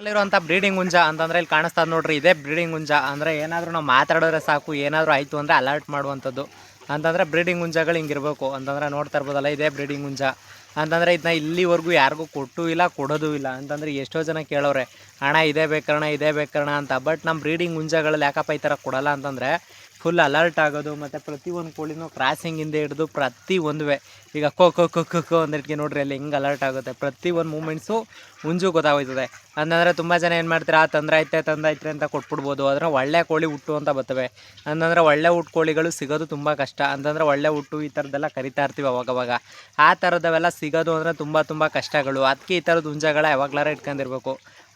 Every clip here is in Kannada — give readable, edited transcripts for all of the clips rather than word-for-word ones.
ಅಲ್ಲಿರುವಂಥ ಬ್ರೀಡಿಂಗ್ ಹುಂಜ ಅಂತಂದರೆ ಇಲ್ಲಿ ಕಾಣಿಸ್ತಾ ನೋಡ್ರಿ, ಇದೇ ಬ್ರೀಡಿಂಗ್ ಹುಂಜ. ಅಂದರೆ ಏನಾದರೂ ನಾವು ಮಾತಾಡೋದ್ರೆ ಸಾಕು, ಏನಾದರೂ ಆಯಿತು ಅಂದರೆ ಅಲರ್ಟ್ ಮಾಡುವಂಥದ್ದು ಅಂತಂದರೆ ಬ್ರೀಡಿಂಗ್ ಹುಂಜಗಳು ಹಿಂಗಿರಬೇಕು ಅಂತಂದರೆ ನೋಡ್ತಾ ಇರ್ಬೋದಲ್ಲ, ಇದೇ ಬ್ರೀಡಿಂಗ್ ಹುಂಜ. ಅಂತಂದರೆ ಇದನ್ನ ಇಲ್ಲಿವರೆಗೂ ಯಾರಿಗೂ ಕೊಟ್ಟೂ ಇಲ್ಲ, ಕೊಡೋದು ಇಲ್ಲ. ಅಂತಂದರೆ ಎಷ್ಟೋ ಜನ ಕೇಳೋರೆ, ಹಣ ಇದೇ ಬೇಕಣ್ಣ ಇದೇ ಬೇಕಣ್ಣ ಅಂತ. ಬಟ್ ನಮ್ಮ ಬ್ರೀಡಿಂಗ್ ಹುಂಜಗಳಲ್ಲಿ ಯಾಕಪ್ಪ ಈ ಥರ ಕೊಡಲ್ಲ ಅಂತಂದರೆ ಫುಲ್ ಅಲರ್ಟ್ ಆಗೋದು, ಮತ್ತು ಪ್ರತಿಯೊಂದು ಕೋಳಿನೂ ಕ್ರಾಸಿಂಗಿಂದ ಹಿಡಿದು ಪ್ರತಿಯೊಂದುವೆ ಈಗ ಕೋ ಅಂದಿಟ್ಗೆ ನೋಡ್ರಿ ಅಲ್ಲಿ ಹೆಂಗೆ ಅಲರ್ಟ್ ಆಗುತ್ತೆ. ಪ್ರತಿಯೊಂದು ಮೂಮೆಂಟ್ಸು ಹುಂಜು ಗೊತ್ತಾಗೋಯ್ತದೆ. ಅಂತಂದರೆ ತುಂಬ ಜನ ಏನು ಮಾಡ್ತೀರಾ, ತಂದೈತೆ ಅಂತ ಕೊಟ್ಬಿಡ್ಬೋದು. ಆದರೆ ಒಳ್ಳೆ ಕೋಳಿ ಹುಟ್ಟು ಅಂತ ಬರ್ತವೆ. ಅಂತಂದರೆ ಒಳ್ಳೆ ಹುಟ್ಟು ಕೋಳಿಗಳು ಸಿಗೋದು ತುಂಬ ಕಷ್ಟ. ಅಂತಂದರೆ ಒಳ್ಳೆ ಹುಟ್ಟು ಈ ಥರದ್ದೆಲ್ಲ ಕರಿತಾ ಇರ್ತೀವಿ ಅವಾಗವಾಗ. ಆ ಥರದವೆಲ್ಲ ಸಿಗೋದು ಅಂದರೆ ತುಂಬ ಕಷ್ಟಗಳು. ಅದಕ್ಕೆ ಈ ಥರದ ಹುಂಜಗಳ ಯಾವಾಗಲಾರ ಇಟ್ಕೊಂಡಿರ್ಬೇಕು.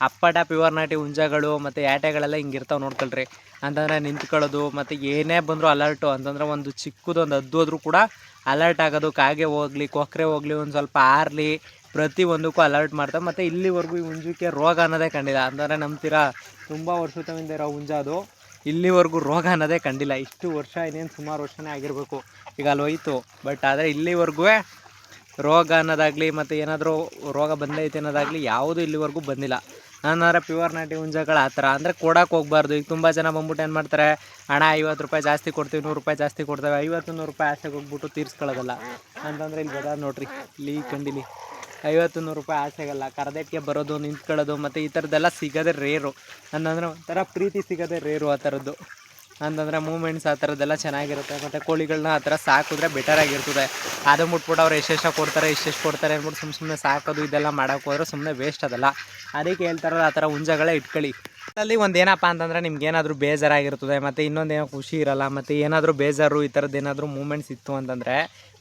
ಅಪ್ಪಟ ಪ್ಯೂರ್ ನಾಟಿ ಹುಂಜಗಳು ಮತ್ತು ಯಾಟೆಗಳೆಲ್ಲ ಹಿಂಗಿರ್ತಾವೆ ನೋಡ್ಕೊಳ್ರಿ. ಅಂತಂದರೆ ನಿಂತ್ಕೊಳ್ಳೋದು, ಮತ್ತು ಏನೇ ಬಂದರೂ ಅಲರ್ಟು. ಅಂತಂದರೆ ಒಂದು ಚಿಕ್ಕದೊಂದು ಹದ್ದು ಹೋದ್ರೂ ಕೂಡ ಅಲರ್ಟ್ ಆಗೋದು. ಕಾಗೆ ಹೋಗಲಿ, ಕೊಕ್ಕರೆ ಹೋಗಲಿ, ಒಂದು ಸ್ವಲ್ಪ ಆರಲಿ, ಪ್ರತಿಯೊಂದಕ್ಕೂ ಅಲರ್ಟ್ ಮಾಡ್ತವೆ. ಮತ್ತು ಇಲ್ಲಿವರೆಗೂ ಈ ಹುಂಜಕ್ಕೆ ರೋಗ ಅನ್ನೋದೇ ಕಂಡಿಲ್ಲ. ಅಂತಂದರೆ ನಂಬ್ತೀರಾ, ತುಂಬ ವರ್ಷದಿಂದ ಇರೋ ಹುಂಜ ಅದು, ಇಲ್ಲಿವರೆಗೂ ರೋಗ ಅನ್ನೋದೇ ಕಂಡಿಲ್ಲ. ಇಷ್ಟು ವರ್ಷ ಇನ್ನೇನು ಸುಮಾರು ವರ್ಷನೇ ಆಗಿರಬೇಕು, ಈಗ ಅಲ್ಲಿ ಹೋಯ್ತು. ಬಟ್ ಆದರೆ ಇಲ್ಲಿವರೆಗೂ ರೋಗ ಅನ್ನೋದಾಗಲಿ ಮತ್ತು ಏನಾದರೂ ರೋಗ ಬಂದೈತೆ ಅನ್ನೋದಾಗಲಿ ಯಾವುದೂ ಇಲ್ಲಿವರೆಗೂ ಬಂದಿಲ್ಲ. ನಾನಾದ್ರೆ ಪ್ಯೂರ್ ನಾಟಿ ಹುಂಜಗಳು ಆ ಥರ ಅಂದರೆ ಕೊಡೋಕೆ ಹೋಗ್ಬಾರ್ದು. ಈಗ ತುಂಬ ಜನ ಬಂದ್ಬಿಟ್ಟು ಏನು ಮಾಡ್ತಾರೆ, ಹಣ 50 ರೂಪಾಯಿ ಜಾಸ್ತಿ ಕೊಡ್ತೀವಿ, 100 ರೂಪಾಯಿ ಜಾಸ್ತಿ ಕೊಡ್ತೇವೆ, 50-100 ರೂಪಾಯಿ ಆಸೆಗೆ ಹೋಗ್ಬಿಟ್ಟು ತೀರಿಸ್ಕೊಳ್ಳೋದಲ್ಲ. ಅಂತಂದರೆ ಇಲ್ಲಿ ಬರೋದು ನೋಡ್ರಿ, ಇಲ್ಲಿ ಕಂಡಿಲಿ 50-100 ರೂಪಾಯಿ ಆಸೆಗಲ್ಲ, ಕರ್ದೆಟ್ಗೆ ಬರೋದು, ನಿಂತ್ಕೊಳ್ಳೋದು, ಮತ್ತು ಈ ಥರದ್ದೆಲ್ಲ ಸಿಗೋದೇ ರೇರು. ಅಂತಂದರೆ ಒಂಥರ ಪ್ರೀತಿ ಸಿಗೋದೇ ರೇರು ಆ ಥರದ್ದು. ಅಂತಂದರೆ ಮೂಮೆಂಟ್ಸ್ ಆ ಥರದ್ದೆಲ್ಲ ಚೆನ್ನಾಗಿರುತ್ತೆ. ಮತ್ತು ಕೋಳಿಗಳನ್ನ ಆ ಥರ ಸಾಕಿದ್ರೆ ಬೆಟರಾಗಿರ್ತದೆ. ಅದು ಮುಟ್ಬಿಟ್ಟು ಅವ್ರು ಎಷ್ಟೆಷ್ಟು ಕೊಡ್ತಾರೆ ಅಂದ್ಬಿಟ್ಟು ಸುಮ್ಮನೆ ಸಾಕೋದು ಇದೆಲ್ಲ ಮಾಡೋಕೆ ಹೋದ್ರೆ ಸುಮ್ಮನೆ ವೇಸ್ಟ್ ಅದಲ್ಲ. ಅದಕ್ಕೆ ಹೇಳ್ತಾರಲ್ಲ, ಆ ಥರ ಹುಂಜಗಳೇ ಇಟ್ಕೊಳ್ಳಿ. ಅಲ್ಲಿ ಒಂದು ಏನಪ್ಪ ಅಂತಂದರೆ ನಿಮ್ಗೇನಾದರೂ ಬೇಜಾರಾಗಿರ್ತದೆ, ಮತ್ತು ಇನ್ನೊಂದೇನೋ ಖುಷಿ ಇರೋಲ್ಲ, ಮತ್ತು ಏನಾದರೂ ಬೇಜಾರು ಈ ಥರದ್ದು ಏನಾದರೂ ಮೂಮೆಂಟ್ಸ್ ಇತ್ತು ಅಂತಂದರೆ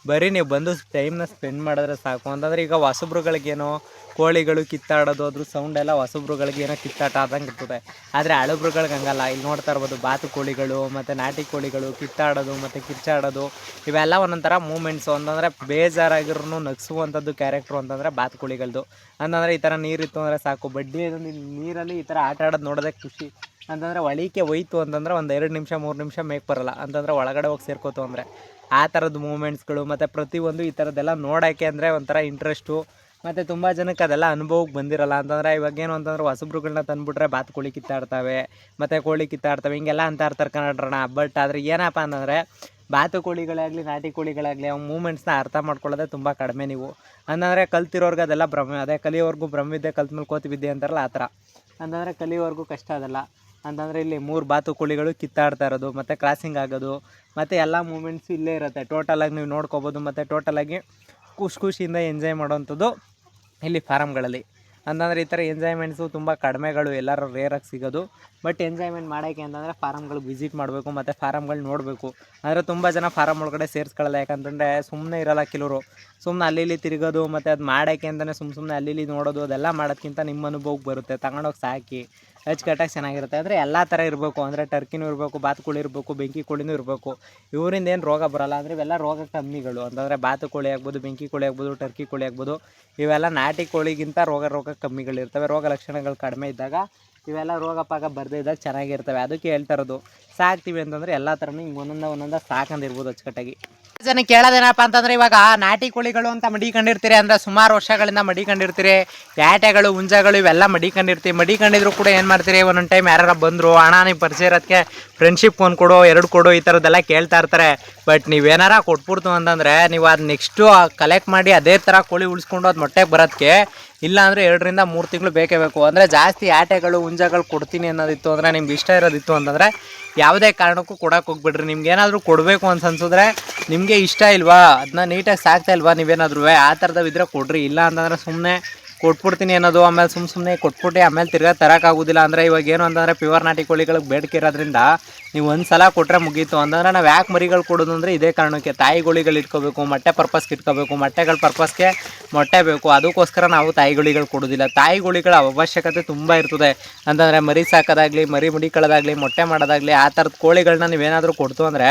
ಬರೀ ನೀವು ಬಂದು ಟೈಮ್ನ ಸ್ಪೆಂಡ್ ಮಾಡಿದ್ರೆ ಸಾಕು. ಅಂತಂದರೆ ಈಗ ಹೊಸಬ್ರುಗಳಿಗೇನೋ ಕೋಳಿಗಳು ಕಿತ್ತಾಡೋದು, ಅದ್ರ ಸೌಂಡೆಲ್ಲ ಹೊಸಬ್ರುಗಳಿಗೇನೋ ಕಿತ್ತಾಟ ಆದಂಗೆ ಇರ್ತದೆ. ಆದರೆ ಹಳಬ್ರುಗಳಿಗೆ ಹಂಗಲ್ಲ. ಇಲ್ಲಿ ನೋಡ್ತಾ ಇರ್ಬೋದು, ಬಾತು ಕೋಳಿಗಳು ಮತ್ತು ನಾಟಿ ಕೋಳಿಗಳು ಕಿತ್ತಾಡೋದು ಮತ್ತು ಕಿರ್ಚಾಡೋದು ಇವೆಲ್ಲ ಒಂದೊಂಥರ ಮೂಮೆಂಟ್ಸು. ಅಂತಂದರೆ ಬೇಜಾರಾಗಿರೂ ನಗಿಸುವಂಥದ್ದು ಕ್ಯಾರೆಕ್ಟ್ರು ಅಂತಂದರೆ ಬಾತು ಕೋಳಿಗಳದ್ದು. ಅಂತಂದರೆ ಈ ಥರ ನೀರಿತ್ತು ಅಂದರೆ ಸಾಕು, ಬಡ್ಡಿ ನೀರಲ್ಲಿ ಈ ಥರ ಆಟ ಆಡೋದು ನೋಡೋದೇ ಖುಷಿ. ಅಂತಂದರೆ ಒಳಿಕೆ ಹೋಯ್ತು ಅಂತಂದರೆ ಒಂದು 2 ನಿಮಿಷ 3 ನಿಮಿಷ ಮೇಕ್ ಬರೋಲ್ಲ. ಅಂತಂದರೆ ಒಳಗಡೆ ಹೋಗಿ ಸೇರ್ಕೋತು ಅಂದರೆ ಆ ಥರದ್ದು ಮೂಮೆಂಟ್ಸ್ಗಳು. ಮತ್ತು ಪ್ರತಿಯೊಂದು ಈ ಥರದ್ದೆಲ್ಲ ನೋಡೋಕ್ಕೆ ಅಂದರೆ ಒಂಥರ ಇಂಟ್ರೆಸ್ಟು. ಮತ್ತು ತುಂಬ ಜನಕ್ಕೆ ಅದೆಲ್ಲ ಅನುಭವಕ್ಕೆ ಬಂದಿರಲ್ಲ. ಅಂತಂದರೆ ಇವಾಗೇನು ಅಂತಂದ್ರೆ ಹೊಸಬ್ರುಗಳನ್ನ ತಂದುಬಿಟ್ರೆ ಬಾತು ಕೋಳಿ ಕಿತ್ತಾಡ್ತವೆ, ಮತ್ತು ಕೋಳಿ ಕಿತ್ತಾಡ್ತವೆ, ಹಿಂಗೆಲ್ಲ ಅಂತ ಇರ್ತಾರೆ ಕನ್ನಡರಣ. ಬಟ್ ಆದರೆ ಏನಪ್ಪ ಅಂತಂದರೆ ಬಾತು ಕೋಳಿಗಳಾಗಲಿ ನಾಟಿ ಕೋಳಿಗಳಾಗಲಿ ಆ ಮೂಮೆಂಟ್ಸ್ನ ಅರ್ಥ ಮಾಡ್ಕೊಳ್ಳೋದೇ ತುಂಬ ಕಡಿಮೆ ನೀವು. ಅಂತಂದರೆ ಕಲ್ತಿರೋರ್ಗೆ ಅದೆಲ್ಲ ಭ್ರಮೆ, ಅದೇ ಕಲಿಯೋರ್ಗೂ ಭ್ರಮಿದ್ದೆ ಕಲ್ತ ಮೇಲೆ ಕೋತಿ ಬಿದ್ದೆ ಅಂತಾರಲ್ಲ ಆ ಥರ. ಅಂತಂದರೆ ಕಲಿಯೋರ್ಗೂ ಕಷ್ಟ ಅದಲ್ಲ. ಅಂತಂದರೆ ಇಲ್ಲಿ 3 ಬಾತು ಕೋಳಿಗಳು ಕಿತ್ತಾಡ್ತಾ ಇರೋದು, ಮತ್ತು ಕ್ರಾಸಿಂಗ್ ಆಗೋದು, ಮತ್ತು ಎಲ್ಲ ಮೂಮೆಂಟ್ಸು ಇಲ್ಲೇ ಇರುತ್ತೆ. ಟೋಟಲಾಗಿ ನೀವು ನೋಡ್ಕೋಬೋದು. ಮತ್ತು ಟೋಟಲಾಗಿ ಖುಷಿಯಿಂದ ಎಂಜಾಯ್ ಮಾಡೋವಂಥದ್ದು ಇಲ್ಲಿ ಫಾರಮ್ಗಳಲ್ಲಿ. ಅಂತಂದರೆ ಈ ಥರ ಎಂಜಾಯ್ಮೆಂಟ್ಸು ತುಂಬ ಕಡಿಮೆಗಳು, ಎಲ್ಲರೂ ರೇರಾಗಿ ಸಿಗೋದು. ಬಟ್ ಎಂಜಾಯ್ಮೆಂಟ್ ಮಾಡೋಕ್ಕೆ ಅಂತಂದರೆ ಫಾರಮ್ಗಳಿಗೆ ವಿಸಿಟ್ ಮಾಡಬೇಕು, ಮತ್ತು ಫಾರಮ್ಗಳು ನೋಡಬೇಕು. ಆದರೆ ತುಂಬ ಜನ ಫಾರಮ್ ಒಳಗಡೆ ಸೇರಿಸ್ಕೊಳ್ಳಲ್ಲ. ಯಾಕಂತಂದರೆ ಸುಮ್ಮನೆ ಇರೋಲ್ಲ ಕೆಲವರು, ಸುಮ್ಮನೆ ಅಲ್ಲಿ ಇಲ್ಲಿ ತಿರುಗೋದು, ಮತ್ತು ಅದು ಮಾಡೋಕ್ಕೆ ಅಂತಲೇ ಸುಮ್ಮನೆ ಅಲ್ಲಿ ಇಲ್ಲಿ ನೋಡೋದು, ಅದೆಲ್ಲ ಮಾಡೋದಕ್ಕಿಂತ ನಿಮ್ಮ ಅನುಭವಕ್ಕೆ ಬರುತ್ತೆ. ತಗೊಂಡೋಗಿ ಸಾಕಿ ಅಚ್ಚುಕಟ್ಟಾಗಿ ಚೆನ್ನಾಗಿರುತ್ತೆ. ಅಂದರೆ ಎಲ್ಲ ಥರ ಇರಬೇಕು. ಅಂದರೆ ಟರ್ಕಿನೂ ಇರಬೇಕು, ಬಾತು ಕೋಳಿ ಇರಬೇಕು, ಬೆಂಕಿ ಕೋಳಿನೂ ಇರಬೇಕು. ಇವರಿಂದ ಏನು ರೋಗ ಬರೋಲ್ಲ. ಅಂದರೆ ಇವೆಲ್ಲ ರೋಗ ಕಮ್ಮಿಗಳು. ಅಂತಂದರೆ ಬಾತು ಕೋಳಿ ಆಗ್ಬೋದು, ಬೆಂಕಿ ಕೋಳಿ ಆಗ್ಬೋದು, ಟರ್ಕಿ ಕೋಳಿ ಆಗ್ಬೋದು, ಇವೆಲ್ಲ ನಾಟಿ ಕೋಳಿಗಿಂತ ರೋಗ ಕಮ್ಮಿಗಳಿರ್ತವೆ. ರೋಗ ಲಕ್ಷಣಗಳು ಕಡಿಮೆ ಇದ್ದಾಗ ಇವೆಲ್ಲ ರೋಗ ಪಾಗ ಬರದೇ ಇದ್ದಾಗ ಚೆನ್ನಾಗಿರ್ತವೆ. ಅದಕ್ಕೆ ಹೇಳ್ತಾ ಇರೋದು, ಸಾಕ್ತೀವಿ ಅಂತಂದರೆ ಎಲ್ಲ ಥರನೂ ಹಿಂಗೆ ಒಂದೊಂದು ಸಾಕಂದಿರ್ಬೋದು ಅಚ್ಚುಕಟ್ಟಾಗಿ. ಜನ ಕೇಳೋದೇನಪ್ಪ ಅಂತಂದರೆ, ಇವಾಗ ನಾಟಿ ಕೋಳಿಗಳು ಅಂತ ಮಡಿಕೊಂಡಿರ್ತೀರಿ, ಅಂದರೆ ಸುಮಾರು ವರ್ಷಗಳಿಂದ ಮಡಿಕೊಂಡಿರ್ತೀರಿ. ಯಾಟೆಗಳು ಹುಂಜಗಳು ಇವೆಲ್ಲ ಮಡಿಕೊಂಡಿದ್ರು ಕೂಡ ಏನು ಮಾಡ್ತೀರಿ, ಒಂದೊಂದು ಟೈಮ್ ಯಾರು ಬಂದರು, ಹಣ ನೀವು ಪರಿಚಯ ಇರೋದಕ್ಕೆ ಫ್ರೆಂಡ್ಶಿಪ್ 1 ಕೊಡು 2 ಕೊಡು ಈ ಥರದ್ದೆಲ್ಲ ಕೇಳ್ತಾ ಇರ್ತಾರೆ. ಬಟ್ ನೀವೇನಾರ ಕೊಟ್ಬಿಡ್ತು ಅಂತಂದರೆ ನೀವು ಅದು ನೆಕ್ಸ್ಟು ಕಲೆಕ್ಟ್ ಮಾಡಿ ಅದೇ ಥರ ಕೋಳಿ ಉಳಿಸ್ಕೊಂಡು ಅದು ಮೊಟ್ಟೆಗೆ ಬರೋದಕ್ಕೆ ಇಲ್ಲ ಅಂದರೆ 2 ರಿಂದ 3 ತಿಂಗಳು ಬೇಕೇ ಬೇಕು. ಅಂದರೆ ಜಾಸ್ತಿ ಆಟೆಗಳು ಹುಂಜಗಳು ಕೊಡ್ತೀನಿ ಅನ್ನೋದಿತ್ತು ಅಂದರೆ, ನಿಮ್ಗೆ ಇಷ್ಟ ಇರೋದಿತ್ತು ಅಂತಂದರೆ ಯಾವುದೇ ಕಾರಣಕ್ಕೂ ಕೊಡೋಕೆ ಹೋಗ್ಬಿಡ್ರಿ. ನಿಮ್ಗೆ ಏನಾದರೂ ಕೊಡಬೇಕು ಅಂತ ಅನ್ಸಿದ್ರೆ, ನಿಮಗೆ ಇಷ್ಟ ಇಲ್ವಾ, ಅದನ್ನ ನೀಟಾಗಿ ಸಾಕ್ತಾ ಇಲ್ವಾ ನೀವೇನಾದ್ರೂ, ಆ ಥರದವಿದ್ರೆ ಕೊಡ್ರಿ. ಇಲ್ಲ ಅಂತಂದರೆ ಸುಮ್ಮನೆ ಕೊಟ್ಬಿಡ್ತೀನಿ ಅನ್ನೋದು, ಆಮೇಲೆ ಸುಮ್ಮನೆ ಕೊಟ್ಬಿಟ್ಟು ಆಮೇಲೆ ತಿರ್ಗಾ ತರೋಕ್ಕಾಗೋದಿಲ್ಲ. ಅಂದರೆ ಇವಾಗ ಏನು ಅಂತಂದರೆ ಪ್ಯೂರ್ ನಾಟಿ ಕೋಳಿಗಳಿಗೆ ಬೇಡಿಕೆ ಇರೋದ್ರಿಂದ ನೀವು ಒಂದು ಸಲ ಕೊಟ್ಟರೆ ಮುಗೀತು. ಅಂತಂದರೆ ನಾವು ಯಾಕೆ ಮರಿಗಳು ಕೊಡೋದು ಅಂದರೆ ಇದೇ ಕಾರಣಕ್ಕೆ, ತಾಯಿಗಳಿಗಳು ಇಟ್ಕೋಬೇಕು, ಮೊಟ್ಟೆ ಪರ್ಪಸ್ಗೆ ಇಟ್ಕೋಬೇಕು, ಮೊಟ್ಟೆಗಳ ಪರ್ಪಸ್ಗೆ ಮೊಟ್ಟೆ ಬೇಕು. ಅದಕ್ಕೋಸ್ಕರ ನಾವು ತಾಯಿಗಳಿಗಳು ಕೊಡೋದಿಲ್ಲ. ತಾಯಿಗಳಿಗಳ ಅವಶ್ಯಕತೆ ತುಂಬ ಇರ್ತದೆ. ಅಂತಂದರೆ ಮರಿ ಸಾಕೋದಾಗಲಿ, ಮರಿ ಮಡಿಕೊಳ್ಳೋದಾಗಲಿ, ಮೊಟ್ಟೆ ಮಾಡೋದಾಗಲಿ, ಆ ಥರದ ಕೋಳಿಗಳನ್ನ ನೀವೇನಾದರೂ ಕೊಡ್ತು ಅಂದರೆ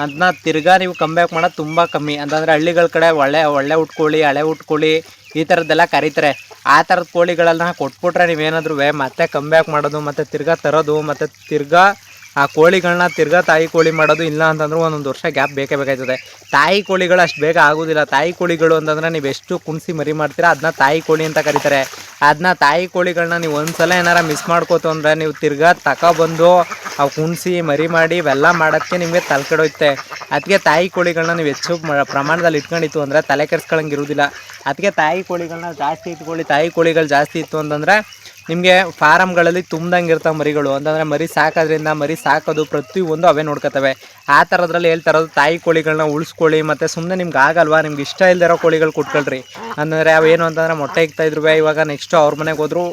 ಅದನ್ನ ತಿರ್ಗಾ ನೀವು ಕಂಬ್ಯಾಕ್ ಮಾಡೋದು ತುಂಬ ಕಮ್ಮಿ. ಅಂತಂದರೆ ಹಳ್ಳಿಗಳ ಕಡೆ ಒಳ್ಳೆ ಉಟ್ಕೋಳಿ, ಹಳೆ ಉಟ್ಕೋಳಿ ಈ ಥರದ್ದೆಲ್ಲ ಕರೀತಾರೆ. ಆ ಥರದ ಕೋಳಿಗಳನ್ನ ಕೊಟ್ಬಿಟ್ರೆ ನೀವೇನಾದ್ರೂ ಮತ್ತೆ ಕಂಬ್ಯಾಕ್ ಮಾಡೋದು, ಮತ್ತು ತಿರ್ಗಾ ತರೋದು, ಮತ್ತು ತಿರ್ಗಾ ಆ ಕೋಳಿಗಳನ್ನ ತಿರ್ಗಾ ತಾಯಿ ಕೋಳಿ ಮಾಡೋದು, ಇಲ್ಲ ಅಂತಂದ್ರೆ ಒಂದೊಂದು ವರ್ಷ ಗ್ಯಾಪ್ ಬೇಕೇ ಬೇಕಾಯ್ತದೆ. ತಾಯಿ ಕೋಳಿಗಳು ಅಷ್ಟು ಬೇಗ ಆಗೋದಿಲ್ಲ. ತಾಯಿ ಕೋಳಿಗಳು ಅಂತಂದರೆ ನೀವು ಎಷ್ಟು ಕುಣಿಸಿ ಮರಿ ಮಾಡ್ತೀರಾ ಅದನ್ನ ತಾಯಿ ಕೋಳಿ ಅಂತ ಕರೀತಾರೆ. ಅದನ್ನ ತಾಯಿ ಕೋಳಿಗಳನ್ನ ನೀವು ಒಂದ್ಸಲ ಏನಾರ ಮಿಸ್ ಮಾಡ್ಕೋತು ಅಂದರೆ ನೀವು ತಿರ್ಗಾ ತಗೊಬಂದು ಅವು ಕುಣಿಸಿ ಮರಿ ಮಾಡಿ ಇವೆಲ್ಲ ಮಾಡೋಕ್ಕೆ ನಿಮಗೆ ತಲೆ ಕೆಡೋಯ್ತೆ. ಅದಕ್ಕೆ ತಾಯಿ ಕೋಳಿಗಳನ್ನ ನೀವು ಹೆಚ್ಚು ಪ್ರಮಾಣದಲ್ಲಿ ಇಟ್ಕೊಂಡಿತ್ತು ಅಂದರೆ ತಲೆ ಕೆಡಿಸ್ಕೊಳ್ಳಂಗೆ ಇರೋದಿಲ್ಲ. ಅದಕ್ಕೆ ತಾಯಿ ಕೋಳಿಗಳನ್ನ ಜಾಸ್ತಿ ಇಟ್ಕೊಳ್ಳಿ. ತಾಯಿ ಕೋಳಿಗಳು ಜಾಸ್ತಿ ಇತ್ತು ಅಂತಂದರೆ ನಿಮಗೆ ಫಾರಮ್ಗಳಲ್ಲಿ ತುಂಬ್ದಂಗೆ ಇರ್ತಾವೆ ಮರಿಗಳು. ಅಂತಂದರೆ ಮರಿ ಸಾಕೋದ್ರಿಂದ ಮರಿ ಸಾಕೋದು ಪ್ರತಿಯೊಂದು ಅವೇ ನೋಡ್ಕೊತವೆ. ಆ ಥರದ್ರಲ್ಲಿ ಹೇಳ್ತಾ ಇರೋದು ತಾಯಿ ಕೋಳಿಗಳನ್ನ ಉಳಿಸ್ಕೊಳ್ಳಿ. ಮತ್ತು ಸುಮ್ಮನೆ ನಿಮ್ಗೆ ಆಗಲ್ವಾ, ನಿಮ್ಗೆ ಇಷ್ಟ ಇಲ್ದಿರೋ ಕೋಳಿಗಳು ಕೊಟ್ಕೊಳ್ರಿ. ಅಂದರೆ ಅವೇನು ಅಂತಂದರೆ ಮೊಟ್ಟೆ ಇಕ್ತಾಯಿದ್ರು, ಇವಾಗ ನೆಕ್ಸ್ಟು ಅವ್ರ ಮನೆಗೆ ಹೋದ್ರು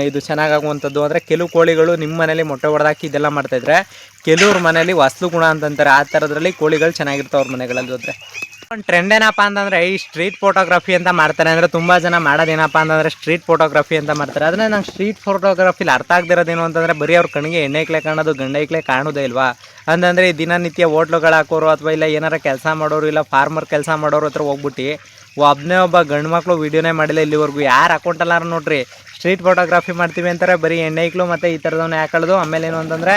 ಇದು ಚೆನ್ನಾಗಾಗುವಂಥದ್ದು. ಅಂದರೆ ಕೆಲವು ಕೋಳಿಗಳು ನಿಮ್ಮ ಮನೇಲಿ ಮೊಟ್ಟೆ ಹೊಡೆದಾಕಿ ಇದೆಲ್ಲ ಮಾಡ್ತಾಯಿದ್ರೆ ಕೆಲವ್ರ ಮನೇಲಿ ವಾಸ್ತು ಗುಣ ಅಂತಂತಾರೆ. ಆ ಥರದ್ರಲ್ಲಿ ಕೋಳಿಗಳು ಚೆನ್ನಾಗಿರ್ತಾವೆ ಅವ್ರ ಮನೆಗಳಲ್ಲಿ ಹೋದರೆ. ಒಂದು ಟ್ರೆಂಡ್ ಏನಪ್ಪ ಅಂತಂದರೆ ಈ ಸ್ಟ್ರೀಟ್ ಫೋಟೋಗ್ರಫಿ ಅಂತ ಮಾಡ್ತಾರೆ. ಅಂದರೆ ತುಂಬ ಜನ ಮಾಡೋದೇನಪ್ಪ ಅಂತಂದರೆ ಸ್ಟ್ರೀಟ್ ಫೋಟೋಗ್ರಫಿ ಅಂತ ಮಾಡ್ತಾರೆ. ಅದನ್ನೇ ನಂಗೆ ಸ್ಟ್ರೀಟ್ ಫೋಟೋಗ್ರಫಿಲಿ ಅರ್ಥ ಆಗದಿರೋದೇನು ಅಂತಂದರೆ ಬರೀ ಅವ್ರ ಕಣ್ಣಿಗೆ ಎಣ್ಣೆ ಇಕ್ಲೆ ಕಾಣೋದು, ಗಂಡ ಇಕ್ಲೆ ಕಾಣೋದೇ ಇಲ್ವಾ. ಅಂತಂದರೆ ಈ ದಿನನಿತ್ಯ ಹೋಟ್ಲುಗಳು ಹಾಕೋರು ಅಥವಾ ಇಲ್ಲ ಏನಾರ ಕೆಲಸ ಮಾಡೋರು, ಇಲ್ಲ ಫಾರ್ಮರ್ ಕೆಲಸ ಮಾಡೋರು ಹತ್ರ ಹೋಗ್ಬಿಟ್ಟು ಒಬ್ಬ ಗಂಡು ಮಕ್ಕಳು ವೀಡಿಯೋನೇ ಮಾಡಿಲ್ಲ ಇಲ್ಲಿವರೆಗೂ. ಯಾರು ಅಕೌಂಟಲ್ಲಾರು ನೋಡ್ರಿ ಸ್ಟ್ರೀಟ್ ಫೋಟೋಗ್ರಫಿ ಮಾಡ್ತೀವಿ ಅಂತಾರೆ, ಬರೀ ಎಣ್ಣೆ ಇಕ್ಲು ಮತ್ತು ಈ ಥರದವನ್ನೇ ಹಾಕೊಳ್ಳೋದು. ಆಮೇಲೆ ಏನು ಅಂತಂದರೆ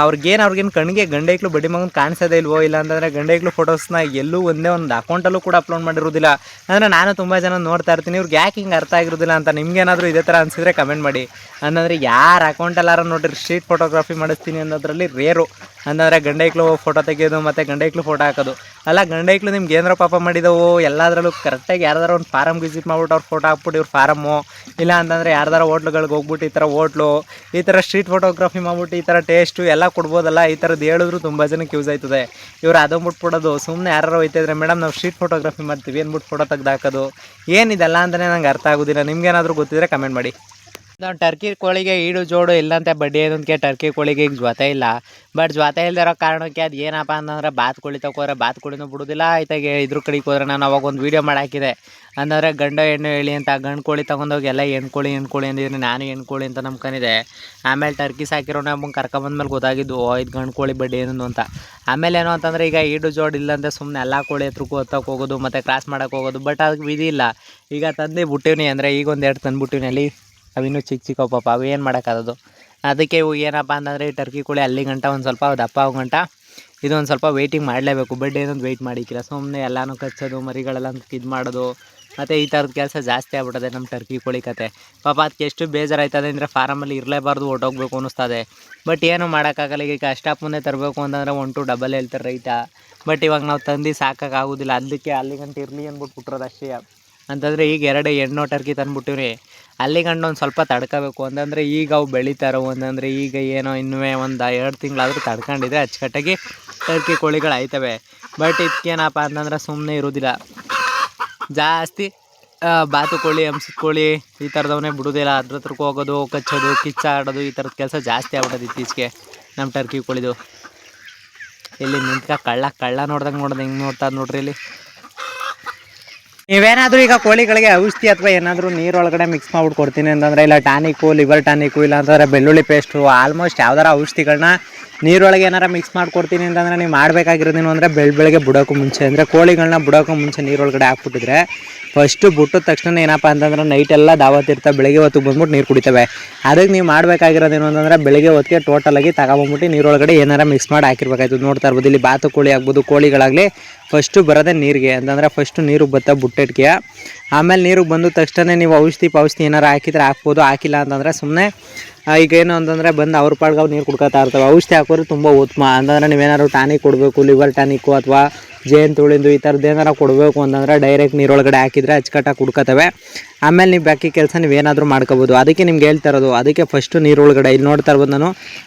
ಅವ್ರಿಗೇನು ಕಣ್ಣಿಗೆ ಗಂಡೈಕ್ಲು ಬಡ್ಡಿ ಮಗನ ಕಾಣಿಸೋದೇ ಇಲ್ವೋ, ಇಲ್ಲ ಅಂತಂದರೆ ಗಂಡೈಕ್ಲು ಫೋಟೋಸ್ನ ಎಲ್ಲೂ ಒಂದೇ ಒಂದು ಅಕೌಂಟಲ್ಲೂ ಕೂಡ ಅಪ್ಲೋಡ್ ಮಾಡಿರೋದಿಲ್ಲ. ಅಂದರೆ ನಾನು ತುಂಬ ಜನ ನೋಡ್ತಾ ಇರ್ತೀನಿ, ಇವ್ರಿಗೆ ಯಾಕೆ ಹಿಂಗೆ ಅರ್ಥ ಆಗಿರೋದಿಲ್ಲ ಅಂತ. ನಿಮ್ಗೇನಾದರೂ ಇದೇ ಥರ ಅನಿಸಿದ್ರೆ ಕಮೆಂಟ್ ಮಾಡಿ. ಅಂತಂದರೆ ಯಾರು ಅಕೌಂಟಲ್ಲಾರ ನೋಡ್ರಿ ಸ್ಟ್ರೀಟ್ ಫೋಟೋಗ್ರಫಿ ಮಾಡಿಸ್ತೀನಿ ಅನ್ನೋದ್ರಲ್ಲಿ ರೇರು. ಅಂತಂದರೆ ಗಂಡೈಕ್ಲು ಫೋಟೋ ತೆಗೆಯೋದು ಮತ್ತು ಗಂಡೈಕ್ಲು ಫೋಟೋ ಹಾಕೋದು. ಅಲ್ಲ ಗಂಡೈಕ್ಲು ನಿಮ್ಗೆ ಏನಾರ ಪಾಪ ಮಾಡಿದವು ಎಲ್ಲದರಲ್ಲೂ ಕರೆಕ್ಟಾಗಿ ಯಾರ್ದಾರು ಒಂದು ಫಾರಮ್ ವಿಸಿಟ್ ಮಾಡ್ಬಿಟ್ಟು ಅವ್ರು ಫೋಟೋ ಹಾಕ್ಬಿಟ್ಟು ಇವ್ರು ಫಾರಮ್ಮು, ಇಲ್ಲ ಅಂತಂದರೆ ಯಾರ್ದಾರ ಹೋಟ್ಲುಗಳಿಗೆ ಹೋಗ್ಬಿಟ್ಟು ಈ ಥರ ಹೋಟ್ಲು ಈ ಥರ ಸ್ಟ್ರೀಟ್ ಫೋಟೋಗ್ರಫಿ ಮಾಡ್ಬಿಟ್ಟು ಈ ಥರ ಟೇಸ್ಟು ಎಲ್ಲ ಕೊಡ್ಬೋದಲ್ಲ. ಈ ಥರದ್ದು ಹೇಳಿದ್ರು ತುಂಬ ಜನಕ್ಕೆ ಯೂಸ್ ಆಯ್ತದೆ. ಇವ್ರು ಅದನ್ನು ಬಿಟ್ಬಿಡೋದು ಸುಮ್ಮನೆ ಯಾರು ಹೋಯ್ತಿದ್ರೆ ಮೇಡಮ್ ನಾವು ಸ್ಟ್ರೀಟ್ ಫೋಟೋಗ್ರಫಿ ಮಾಡ್ತೀವಿ ಅಂದ್ಬಿಟ್ಟು ಫೋಟೋ ತೆಗ್ದು ಹಾಕೋದು ಏನಿದೆಲ್ಲ ಅಂತಲೇ ನಂಗೆ ಅರ್ಥ ಆಗೋದಿಲ್ಲ. ನಿಮ್ಗೇನಾದರೂ ಗೊತ್ತಿದ್ರೆ ಕಮೆಂಟ್ ಮಾಡಿ. ನಾವು ಟರ್ಕಿ ಕೋಳಿಗೆ ಈಡು ಜೋಡು ಇಲ್ಲಂತೆ ಬಡ್ಡಿ ಏನಂತಕ್ಕೆ ಟರ್ಕಿ ಕೋಳಿಗೆ ಈಗ ಜ್ವಾತೆ ಇಲ್ಲ. ಬಟ್ ಜ್ವಾತೆ ಇಲ್ದಿರೋ ಕಾರಣಕ್ಕೆ ಅದು ಏನಪ್ಪ ಅಂತಂದ್ರೆ ಬಾತ್ ಕೋಳಿ ತಗೋರೆ ಬಾತ್ ಕೋಳಿನೂ ಬಿಡೋದಿಲ್ಲ. ಆಯ್ತಾಗೆ ಇದ್ರ ಕಡೆಗೆ ಹೋದ್ರೆ ನಾನು ಅವಾಗ ಒಂದು ವೀಡಿಯೋ ಮಾಡಾಕಿದೆ. ಅಂದರೆ ಗಂಡ ಹೆಣ್ಣು ಹೇಳಿ ಅಂತ ಗಂಡು ಕೋಳಿ ತೊಗೊಂಡೋಗಿ ಎಲ್ಲ ಹೆಣ್ಣು ಕೋಳಿ ಅಂದಿದ್ರೆ ನಾನು ಹೆಣ್ಣು ಕೋಳಿ ಅಂತ ನಂಬ್ಕೊಂಡಿದ್ದೆ. ಆಮೇಲೆ ಟರ್ಕಿ ಸಾಕಿರೋ ನಮಗೆ ಕರ್ಕೊಂಬಂದ್ಮೇಲೆ ಗೊತ್ತಾಗಿದ್ದು ಇದು ಗಂಡು ಕೋಳಿ ಬಡ್ಡಿ ಏನು ಅಂತ. ಆಮೇಲೆ ಏನು ಅಂತಂದರೆ ಈಗ ಈಡು ಜೋಡು ಇಲ್ಲಂತೆ ಸುಮ್ಮನೆ ಎಲ್ಲ ಕೋಳಿ ಹತ್ರಕ್ಕೂ ಹೊತ್ತಕ್ಕೆ ಹೋಗೋದು ಮತ್ತು ಕ್ರಾಸ್ ಮಾಡೋಕ್ಕೆ ಹೋಗೋದು. ಬಟ್ ಅದಕ್ಕೆ ವಿಧಿ ಇಲ್ಲ. ಈಗ ತಂದು ಬಿಟ್ಟಿವ್ನಿ ಅಂದರೆ ಈಗ ಒಂದೆರಡು ತಂದುಬಿಟ್ಟಿವ್ನಿ. ಅಲ್ಲಿ ಅವಿನ್ನೂ ಚಿಕ್ಕ ಪಾಪ ಅವು ಏನು ಮಾಡೋಕ್ಕಾಗೋದು. ಅದಕ್ಕೆ ಇವು ಏನಪ್ಪ ಅಂತಂದರೆ ಈ ಟರ್ಕಿ ಕೋಳಿ ಅಲ್ಲಿ ಗಂಟ ಒಂದು ಸ್ವಲ್ಪ ದಪ್ಪ ಆಗೋ ಗಂಟ ಇದೊಂದು ಸ್ವಲ್ಪ ವೆಯ್ಟಿಂಗ್ ಮಾಡಲೇಬೇಕು. ಬಡ್ ಏನೊಂದು ವೆಯ್ಟ್ ಮಾಡಿಕ್ಕಿಲ್ಲ. ಸುಮ್ಮನೆ ಎಲ್ಲನೂ ಕಚ್ಚೋದು ಮರಿಗಳೆಲ್ಲ ಇದು ಮಾಡೋದು ಮತ್ತು ಈ ಥರದ ಕೆಲಸ ಜಾಸ್ತಿ ಆಗ್ಬಿಟ್ಟದೆ ನಮ್ಮ ಟರ್ಕಿ ಕೋಳಿ ಕತೆ. ಪಾಪ ಅದಕ್ಕೆ ಎಷ್ಟು ಬೇಜಾರಾಯ್ತದೆ ಅಂದರೆ ಫಾರಮಲ್ಲಿ ಇರಲೇಬಾರ್ದು, ಹೊಟ್ಟೋಗ್ಬೇಕು ಅನ್ನಿಸ್ತದೆ. ಬಟ್ ಏನು ಮಾಡೋಕ್ಕಾಗಲ್ಲ. ಈಗ ಅಷ್ಟಾಪುನ್ನೇ ತರಬೇಕು ಅಂತಂದರೆ 1 ಡಬಲ್ ಹೇಳ್ತಾರೆ ರೈತ. ಬಟ್ ಇವಾಗ ನಾವು ತಂದು ಸಾಕೋಕ್ಕಾಗೋದಿಲ್ಲ. ಅದಕ್ಕೆ ಅಲ್ಲಿಗಂಟ ಇರಲಿ ಅಂದ್ಬಿಟ್ಟು ಬಿಟ್ರೋದು ಅಷ್ಟೇ. ಅಂತಂದರೆ ಈಗ 2 ಹೆಣ್ಣು ಟರ್ಕಿ ತಂದುಬಿಟ್ಟಿವ್ರಿ. ಅಲ್ಲಿಗಂಡು ಒಂದು ಸ್ವಲ್ಪ ತಡ್ಕೋಬೇಕು. ಅಂತಂದರೆ ಈಗ ಅವು ಬೆಳೀತಾರೋ ಅಂತಂದರೆ ಈಗ ಏನೋ ಇನ್ನೂ ಒಂದು 2 ತಿಂಗಳಾದರೂ ತಡ್ಕೊಂಡಿದ್ರೆ ಅಚ್ಚುಕಟ್ಟಾಗಿ ಟರ್ಕಿ ಕೋಳಿಗಳು ಆಯ್ತವೆ. ಬಟ್ ಇದಕ್ಕೇನಪ್ಪ ಅಂತಂದ್ರೆ ಸುಮ್ಮನೆ ಇರೋದಿಲ್ಲ. ಜಾಸ್ತಿ ಬಾತು ಕೋಳಿ ಹಂಸದ ಕೋಳಿ ಈ ಥರದವನ್ನೇ ಬಿಡೋದಿಲ್ಲ. ಅದ್ರ ಹತ್ರಕ್ಕೆ ಹೋಗೋದು ಕಚ್ಚೋದು ಕಿಚ್ಚಾಡೋದು ಈ ಥರದ ಕೆಲಸ ಜಾಸ್ತಿ ಆಗ್ಬಿಟ್ಟದು ಇತ್ತೀಚೆಗೆ ನಮ್ಮ ಟರ್ಕಿ ಕೋಳಿದು. ಇಲ್ಲಿ ನಿಂತ್ಕ ಕಳ್ಳ ನೋಡ್ದಂಗೆ ಹೆಂಗೆ ನೋಡ್ತಾ ನೋಡ್ರಿ ಇಲ್ಲಿ. ನೀವೇನಾದರೂ ಈಗ ಕೋಳಿಗಳಿಗೆ ಔಷಧಿ ಅಥವಾ ಏನಾದರೂ ನೀರೊಳಗಡೆ ಮಿಕ್ಸ್ ಮಾಡ್ಬಿಟ್ಟು ಕೊಡ್ತೀನಿ ಅಂತಂದರೆ ಇಲ್ಲ ಟಾನಿಕು, ಲಿವರ್ ಟಾನಿಕು, ಇಲ್ಲ ಅಂತಂದರೆ ಬೆಳ್ಳುಳ್ಳಿ ಪೇಸ್ಟು, ಆಲ್ಮೋಸ್ಟ್ ಯಾವ್ದಾರ ಔಷಧಿಗಳನ್ನ ನೀರೊಳಗೆ ಏನಾರು ಮಿಕ್ಸ್ ಮಾಡ್ಕೊಡ್ತೀನಿ ಅಂತಂದರೆ ನೀವು ಮಾಡಬೇಕಾಗಿರೋದೇನು ಅಂದರೆ ಬೆಳಗ್ಗೆ ಬಿಡೋಕ್ಕೂ ಮುಂಚೆ ಅಂದರೆ ಕೋಳಿಗಳನ್ನ ಬಿಡೋಕ್ಕೂ ಮುಂಚೆ ನೀರೊಳಗಡೆ ಹಾಕ್ಬಿಟ್ಟಿದ್ರೆ ಫಸ್ಟು ಬಿಟ್ಟಿದ ತಕ್ಷಣ ಏನಪ್ಪ ಅಂತಂದ್ರೆ ನೈಟೆಲ್ಲ ದಾವತ್ತಿರ್ತಾವೆ, ಬೆಳಗ್ಗೆ ಹೊತ್ತಿಗೆ ಬಂದ್ಬಿಟ್ಟು ನೀರು ಕುಡಿತವೆ. ಅದಕ್ಕೆ ನೀವು ಮಾಡಬೇಕಾಗಿರೋದೇನು ಅಂತಂದರೆ ಬೆಳಗ್ಗೆ ಹೊತ್ತಿಗೆ ಟೋಟಲಾಗಿ ತಗೊಬಂದ್ಬಿಟ್ಟು ನೀರೊಳಗಡೆ ಏನಾರು ಮಿಕ್ಸ್ ಮಾಡಿ ಹಾಕಿರ್ಬೇಕಾಯ್ತು. ನೋಡ್ತಾ ಇರ್ಬೋದು ಇಲ್ಲಿ ಬಾತು ಕೋಳಿ ಆಗ್ಬೋದು, ಕೋಳಿಗಳಾಗಲಿ ಫಸ್ಟು ಬರೋದೇ ನೀರಿಗೆ. ಅಂತಂದರೆ ಫಸ್ಟು ನೀರಿಗೆ ಬತ್ತಾ ಬುಟ್ಟಿಟ್ಕೆ ಆಮೇಲೆ ನೀರಿಗೆ ಬಂದ ತಕ್ಷಣ ನೀವು ಔಷಧಿ ಏನಾರು ಹಾಕಿದ್ರೆ ಹಾಕ್ಬೋದು. ಹಾಕಿಲ್ಲ ಅಂತಂದರೆ ಸುಮ್ಮನೆ ಈಗ ಏನು ಅಂತಂದರೆ ಬಂದು ಅವ್ರ ಪಾಡ್ಗೆ ಅವ್ರು ನೀರು ಕುಡ್ಕೊತಾ ಇರ್ತವೆ. ಔಷಧಿ ಹಾಕೋರು ತುಂಬ ಉತ್ತಮ. ಅಂತಂದರೆ ನೀವೇನಾದ್ರು ಟಾನಿಕ್ ಕೊಡಬೇಕು, ಲಿವರ್ ಟಾನಿಕ್ಕು ಅಥವಾ ಜೇನು ತುಳಿಂದು ಈ ಥರದ್ದು ಏನಾರು ಕೊಡಬೇಕು ಅಂತಂದರೆ ಡೈರೆಕ್ಟ್ ನೀರೊಳಗಡೆ ಹಾಕಿದರೆ ಅಚ್ಚುಕಟ್ಟಾಗಿ ಕುಡ್ಕೊತವೆ. ಆಮೇಲೆ ನೀವು ಬಾಕಿ ಕೆಲಸ ನೀವೇನಾದರೂ ಮಾಡ್ಕೋಬೋದು. ಅದಕ್ಕೆ ನಿಮ್ಗೆ ಹೇಳ್ತಾ ಇರೋದು. ಅದಕ್ಕೆ ಫಸ್ಟು ನೀರೊಳಗಡೆ ಇಲ್ಲಿ ನೋಡ್ತಾ ಇರ್ಬೋದು ನಾನು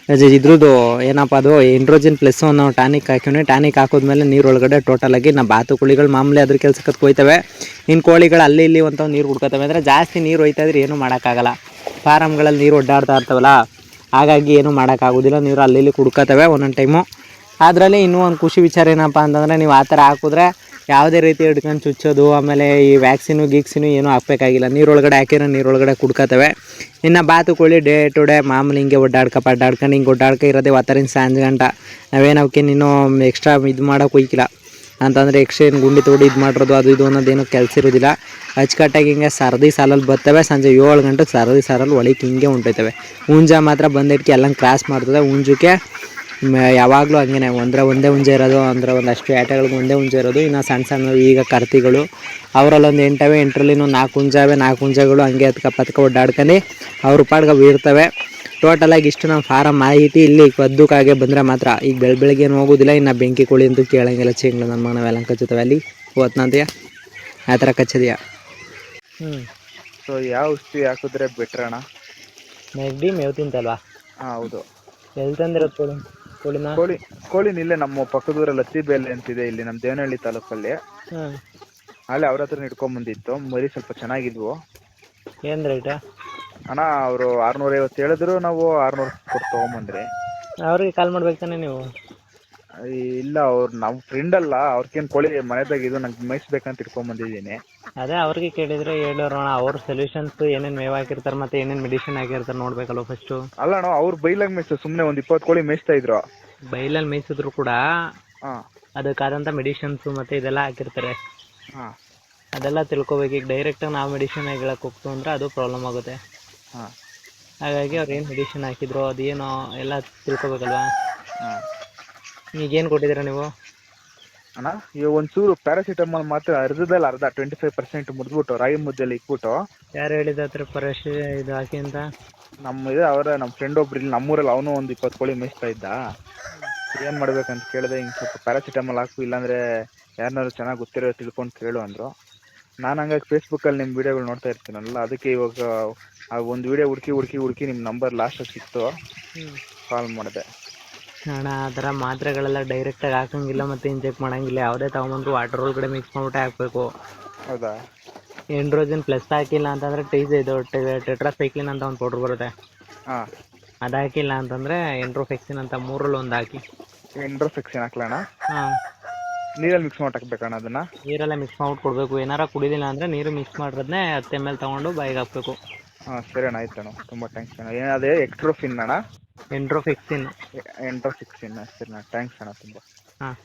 ಇದ್ರದ್ದು ಏನಪ್ಪ ಅದು ಎಂಡ್ರೋಜಿನ್ ಪ್ಲಸ್ ಅನ್ನೋ ಟಾನಿಕ್ ಹಾಕಿವ್ನಿ. ಟಾನಿಕ್ ಹಾಕೋದ್ಮೇಲೆ ನೀರೊಳಗಡೆ ಟೋಟಲಾಗಿ ನಾವು ಬಾತು ಕೋಳಿಗಳು ಮಾಮೂಲಿ ಅದ್ರ ಕೆಲಸಕ್ಕೆ ಹೋಯ್ತವೆ. ಇನ್ನು ಕೋಳಿಗಳು ಅಲ್ಲಿ ಇಲ್ಲಿ ಒಂದು ನೀರು ಕುಡ್ಕೊತವೆ. ಅಂದರೆ ಜಾಸ್ತಿ ನೀರು ಹೋಯ್ತಾ ಇದ್ರೆ ಏನೂ ಮಾಡೋಕ್ಕಾಗಲ್ಲ. ಫಾರಮ್ಗಳಲ್ಲಿ ನೀರು ಒಡ್ಡಾಡ್ತಾ ಇರ್ತವಲ್ಲ, ಹಾಗಾಗಿ ಏನೂ ಮಾಡೋಕ್ಕಾಗೋದಿಲ್ಲ. ನೀರು ಅಲ್ಲಿ ಇಲ್ಲಿ ಕುಡ್ಕೊತವೆ ಒಂದೊಂದು ಟೈಮು. ಅದರಲ್ಲಿ ಇನ್ನೂ ಒಂದು ಖುಷಿ ವಿಚಾರ ಏನಪ್ಪ ಅಂತಂದರೆ ನೀವು ಆ ಥರ ಹಾಕಿದ್ರೆ ಯಾವುದೇ ರೀತಿ ಹಿಡ್ಕೊಂಡು ಚುಚ್ಚೋದು ಆಮೇಲೆ ಈ ವ್ಯಾಕ್ಸಿನು ಏನೂ ಹಾಕಬೇಕಾಗಿಲ್ಲ. ನೀರೊಳಗಡೆ ಹಾಕಿದ್ರೆ ನೀರೊಳಗಡೆ ಕುಡ್ಕೊತವೆ. ಇನ್ನು ಬಾತು ಕೋಳಿ ಡೇ ಟು ಡೇ ಮಾಮೂಲಿ ಹಿಂಗೆ ಒಡ್ಡಾಡ್ಕೊಂಡು ಹಿಂಗೆ ಒಡ್ಡಾಡ್ಕ ಇರೋದೇ ವಾತಾವರಣ ಸಂಜೆ ಗಂಟ. ನಾವೇನು ಅವಕ್ಕೆ ಇನ್ನೂ ಎಕ್ಸ್ಟ್ರಾ ಇದು ಮಾಡೋಕೆ ಹೋಯ್ಕಿಲ್ಲ. ಅಂತಂದರೆ ಎಕ್ಸ್ಟ್ರಾ ಏನು ಗುಂಡಿ ತೋಡಿ ಇದು ಮಾಡಿರೋದು ಅದು ಇದು ಅನ್ನೋದೇನು ಕೆಲಸ ಇರೋದಿಲ್ಲ. ಅಚ್ಚುಕಟ್ಟಾಗಿ ಹಿಂಗೆ ಸರದಿ ಸಾಲಲ್ಲಿ ಬರ್ತವೆ. ಸಂಜೆ 7 ಗಂಟೆಗೆ ಸರದಿ ಸಾಲಲ್ಲಿ ಒಳಗೆ ಹಿಂಗೆ ಹೊಂಟೋಯ್ತವೆ. ಹುಂಜ ಮಾತ್ರ ಬಂದಿದ್ದಕ್ಕೆ ಎಲ್ಲ ಕ್ರಾಸ್ ಮಾಡ್ತದೆ. ಹುಂಜಕ್ಕೆ ಯಾವಾಗಲೂ ಹಂಗೆ ಒಂದೇ ಹುಂಜ ಇರೋದು, ಅಂದರೆ ಒಂದಷ್ಟು ಏಟಗಳಿಗೆ ಒಂದೇ ಹುಂಜ ಇರೋದು. ಇನ್ನು ಸಣ್ಣ ಸಣ್ಣ ಈಗ ಕರ್ತಿಗಳು ಅವರಲ್ಲೊಂದು 8 8ರಲ್ಲಿ 4 ಹುಂಜಾವೆ. 4 ಹುಂಜಗಳು ಹಂಗೆ ಪತ್ಕ ಒಡ್ಡಾಡ್ಕೊಂಡು ಅವ್ರ ಪಾಡ್ಗೆ ಅವು ಇರ್ತವೆ. ಟೋಟಲಾಗಿ ಇಷ್ಟು ನಮ್ಮ ಫಾರಮ್ ಮಾಹಿತಿ. ಇಲ್ಲಿ ಬದ್ದಕ್ಕಾಗೆ ಬಂದರೆ ಮಾತ್ರ ಈಗ ಬೆಳಗ್ಗೆ ಏನು ಹೋಗೋದಿಲ್ಲ. ಇನ್ನು ಬೆಂಕಿ ಕೋಳಿ ಅಂತೂ ಕೇಳಂಗಿಲ್ಲ. ಚಿಂಗ್ಳು ನನ್ನ ಮಗ ನಾವೆಲ್ಲ ಕಚ್ಚುತ್ತವೆ ಅಲ್ಲಿ ಓದ್ನಂತೀಯ ಆ ಥರ ಕಚ್ಚದೆಯಾ. ಸೊ ಯಾವ ಔಷಧಿ ಹಾಕಿದ್ರೆ ಬೆಟ್ರ್ ಅಣ್ಣ? ನೆಗಡಿ ಮೇವು ತಿಂತಲ್ವಾ? ಹಾಂ ಹೌದು. ಎಲ್ಲಿ ತಂದಿರೋದು ಕೋಳಿನ? ಕೋಳಿನ ಇಲ್ಲೇ ನಮ್ಮ ಪಕ್ಕದೂರಲ್ಲಿ ಲತ್ತಿಬೇಲೆ ಅಂತಿದೆ, ಇಲ್ಲಿ ನಮ್ಮ ದೇವನಹಳ್ಳಿ ತಾಲೂಕಲ್ಲಿ. ಅಲ್ಲಿ ಅವ್ರ ಹತ್ರ ಇಟ್ಕೊಂಬಂದಿತ್ತು. ಮರಿ ಸ್ವಲ್ಪ ಚೆನ್ನಾಗಿದ್ವು. ಏನು ರೇಟ ಅಣ್ಣ? ಅವರು 650 ಹೇಳಿದ್ರು, ನಾವು 600 ಕೊಟ್ಟು ತೊಗೊಂಬಂದ್ರಿ. ಅವ್ರಿಗೆ ಕಾಲ್ ಮಾಡ್ಬೇಕು ತಾನೆ ನೀವು? ಇಲ್ಲ, ಅವ್ರು ನಮ್ಮ ಫ್ರೆಂಡ್ ಅಲ್ಲ. ಅವ್ರಿಗೇನು ಕೋಳಿ ಮನೆದಾಗಿದ್ದು ನಂಗೆ ಮೇಯಿಸ್ಬೇಕಂತ ಇಟ್ಕೊಂಬಂದಿದ್ದೀನಿ. ಅದೇ ಅವ್ರಿಗೆ ಕೇಳಿದರೆ ಹೇಳೋಣ. ಅವ್ರ ಸೊಲ್ಯೂಷನ್ಸ್ ಏನೇನು ಮೇವು ಹಾಕಿರ್ತಾರೆ ಮತ್ತು ಏನೇನು ಮೆಡಿಸಿನ್ ಹಾಕಿರ್ತಾರೆ ನೋಡ್ಬೇಕಲ್ವ ಫಸ್ಟು. ಅಲ್ಲ ಅಣ್ಣ, ಅವ್ರು ಬೈಲಾಗಿ ಮೇಯಿಸ್ತು. ಸುಮ್ಮನೆ ಒಂದು 20 ಕೋಳಿ ಮೇಯಿಸ್ತಾ ಇದ್ರು. ಬೈಲಲ್ಲಿ ಮೇಯಿಸಿದ್ರು ಕೂಡ ಹಾಂ, ಅದಕ್ಕಾದಂಥ ಮೆಡಿಷನ್ಸು ಮತ್ತು ಇದೆಲ್ಲ ಹಾಕಿರ್ತಾರೆ. ಹಾಂ, ಅದೆಲ್ಲ ತಿಳ್ಕೊಬೇಕು. ಈಗ ಡೈರೆಕ್ಟಾಗಿ ನಾವು ಮೆಡಿಷನ್ ಹೇಳಕ್ಕೆ ಹೋಗ್ತು ಅಂದರೆ ಅದು ಪ್ರಾಬ್ಲಮ್ ಆಗುತ್ತೆ. ಹಾಂ, ಹಾಗಾಗಿ ಅವ್ರು ಏನು ಮೆಡಿಷನ್ ಹಾಕಿದ್ರು ಅದೇನೋ ಎಲ್ಲ ತಿಳ್ಕೊಬೇಕಲ್ವಾ. ಹಾಂ. ಈಗೇನು ಕೊಟ್ಟಿದ್ದೀರಾ ನೀವು? ಅಣ್ಣ, ಈಗ ಒಂಚೂರು ಪ್ಯಾರಾಸಿಟಮಾಲ್ ಮಾತ್ರ ಅರ್ಧದಲ್ಲಿ ಅರ್ಧ 25% ಮುರಿದ್ಬಿಟ್ಟು ರಾಗಿ ಮುದ್ದೆಯಲ್ಲಿ ಇಕ್ಬಿಟ್ಟು. ಯಾರು ಹೇಳಿದ ಹತ್ರ ಪರಶಿ ಇದು ಹಾಕಿ ಅಂತ? ನಮ್ಮ ಫ್ರೆಂಡ್ ಒಬ್ರು ಇಲ್ಲಿ ನಮ್ಮೂರಲ್ಲಿ, ಅವನು ಒಂದು 20 ಕೋಳಿ ಮೇಯಿಸ್ತಾ ಇದ್ದ. ಏನು ಮಾಡ್ಬೇಕಂತ ಕೇಳಿದೆ. ಹಿಂಗೆ ಸ್ವಲ್ಪ ಪ್ಯಾರಾಸಿಟಮಾಲ್ ಹಾಕು, ಇಲ್ಲಾಂದರೆ ಯಾರನ್ನಾರು ಚೆನ್ನಾಗಿ ಗೊತ್ತಿರೋ ತಿಳ್ಕೊಂಡು ಕೇಳು ಅಂದರು. ನಾನು ಹಂಗಾಗಿ ಫೇಸ್ಬುಕ್ಕಲ್ಲಿ ನಿಮ್ಮ ವೀಡಿಯೋಗಳು ನೋಡ್ತಾ ಇರ್ತೀನಲ್ಲ, ಅದಕ್ಕೆ ಇವಾಗ ಆ ಒಂದು ವೀಡಿಯೋ ಹುಡುಕಿ ನಿಮ್ಮ ನಂಬರ್ ಲಾಸ್ಟಾಗಿ ಸಿಕ್ತು, ಕಾಲ್ ಮಾಡಿದೆ. ಅಣ್ಣ, ಆ ಥರ ಮಾತ್ರೆಗಳೆಲ್ಲ ಡೈರೆಕ್ಟಾಗಿ ಹಾಕಂಗಿಲ್ಲ ಮತ್ತು ಇಂಜೆಕ್ಟ್ ಮಾಡೋಂಗಿಲ್ಲ. ಯಾವುದೇ ತೊಗೊಂಬಂದ್ರು ವಾಟರ್ ಒಳಗಡೆ ಮಿಕ್ಸ್ ಮಾಡಿಬಿಟ್ಟೆ ಹಾಕಬೇಕು. ಹೌದಾ? ಎಂಡ್ರೋಜನ್ ಪ್ಲಸ್ ಹಾಕಿಲ್ಲ ಅಂತಂದರೆ ಟೆಟ್ರಾಸೈಕ್ಲಿನ್ ಅಂತ ಒಂದು ಪೌಡ್ರ್ ಬರುತ್ತೆ. ಹಾಂ, ಅದು ಹಾಕಿಲ್ಲ ಅಂತಂದರೆ ಎಂಡ್ರೋಫೆಕ್ಸಿನ್ ಅಂತ 3ರಲ್ಲಿ 1 ಹಾಕಿ. ಎಂಡ್ರೋಫೆಕ್ಸಿನ್ ಹಾಕ್ಲಣ್ಣ? ಹಾಂ, ನೀರಲ್ಲಿ ಮಿಕ್ಸ್ ಮಾಡಿ ಹಾಕ್ಬೇಕಣ್ಣ ಅದನ್ನು? ನೀರೆಲ್ಲ ಮಿಕ್ಸ್ ಮಾಡ್ಬಿಟ್ಟು ಕೊಡಬೇಕು. ಏನಾರ ಕುಡಿದಿಲ್ಲ ಅಂದರೆ ನೀರು ಮಿಕ್ಸ್ ಮಾಡಿರೋದನ್ನೇ 10 ml ತೊಗೊಂಡು ಬಾಯಿಗೆ ಹಾಕಬೇಕು. ಹಾಂ, ಸರಿ ಅಣ್ಣ, ಆಯ್ತು ಅಣ್ಣ. ತುಂಬ ಥ್ಯಾಂಕ್ಸ್ ಅಣ್ಣ. ಅದೇ ಎಕ್ಸ್ಟ್ರೋಫಿನ್ ಅಣ್ಣ? ಎಂಡ್ರೋಫೆಕ್ಸಿನ್. ಎಂಡ್ರೋಫಿಕ್ಸಿನ್. ಸರಿ ಅಣ್ಣ, ಥ್ಯಾಂಕ್ಸ್ ಅಣ್ಣ ತುಂಬ. ಹಾಂ.